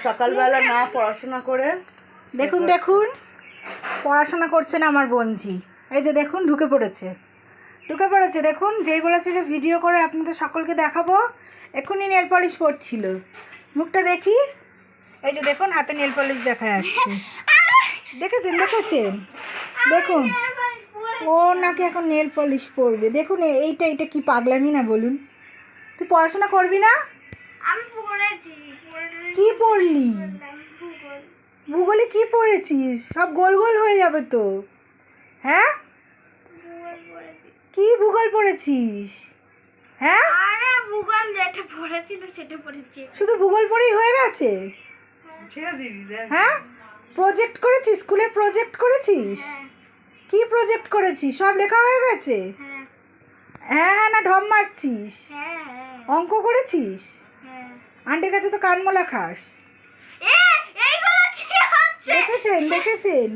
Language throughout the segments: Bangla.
সকালবেলা না পড়াশোনা করে দেখুন দেখুন পড়াশোনা করছে না আমার বোনঝি। এই যে দেখুন ঢুকে পড়েছে দেখুন। যেই বলেছে যে ভিডিও করে আপনাদের সকলকে দেখাবো, এক্ষুনি নেল পলিশ পরছিল। মুখটা দেখি, এই যে দেখুন হাতে নেল পলিশ দেখা যাচ্ছে। দেখেছেন দেখুন ও নাকি এখন নেল পলিশ পরবে। দেখুন এইটা কি পাগলামি না বলুন? তুই পড়াশোনা করবি না? আমি পড়েছি। কি পড়লি? ভূগোলে কি পড়েছিস? সব গোল গোল হয়ে যাবে তো। হ্যাঁ, কি ভূগোল পড়েছিস? হ্যাঁ, আরে ভূগোল যেটা পড়েছিল সেটা পড়েছি। শুধু ভূগোল পড়েই হয়ে গেছে? হ্যাঁ, প্রজেক্ট করেছিস? স্কুলে প্রজেক্ট করেছিস? কি প্রজেক্ট করেছিস? সব লেখা হয়ে গেছে? হ্যাঁ হ্যাঁ না ঢপ মারছিস? অঙ্ক করেছিস? আন্টির কাছে তো কানমোলা খাস। দেখেছেন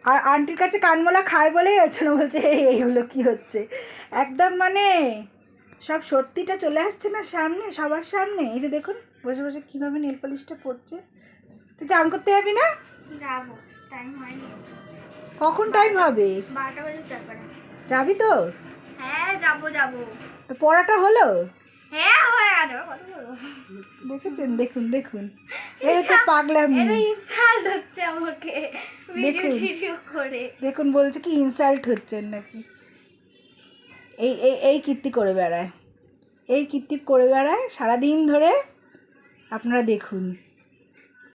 আর আন্টির কাছে কানমোলা খায় বলেই হচ্ছে না, বলছে এইগুলো কি হচ্ছে। একদম মানে সব সত্যিটা চলে আসছে না সামনে, সবার সামনে। এই যে দেখুন বসে বসে কীভাবে নেল পলিশটা পড়ছে। তুই চান করতে যাবি না? যাবো, টাইম হয়নি। কখন টাইম হবে? 12টা বাজে তারপরে যাবি তো? হ্যাঁ যাবো। তো পড়াটা হলো? হ্যাঁ হয়ে গেছে। দেখেছেন দেখুন এই হচ্ছে পাগলামি। ইনসাল্ট হচ্ছে আমাকে ভিডিও করে। দেখুন বলছে কি ইনসাল্ট হচ্ছেন নাকি। এই কীর্তি করে বেড়ায়, সারাদিন ধরে। আপনারা দেখুন।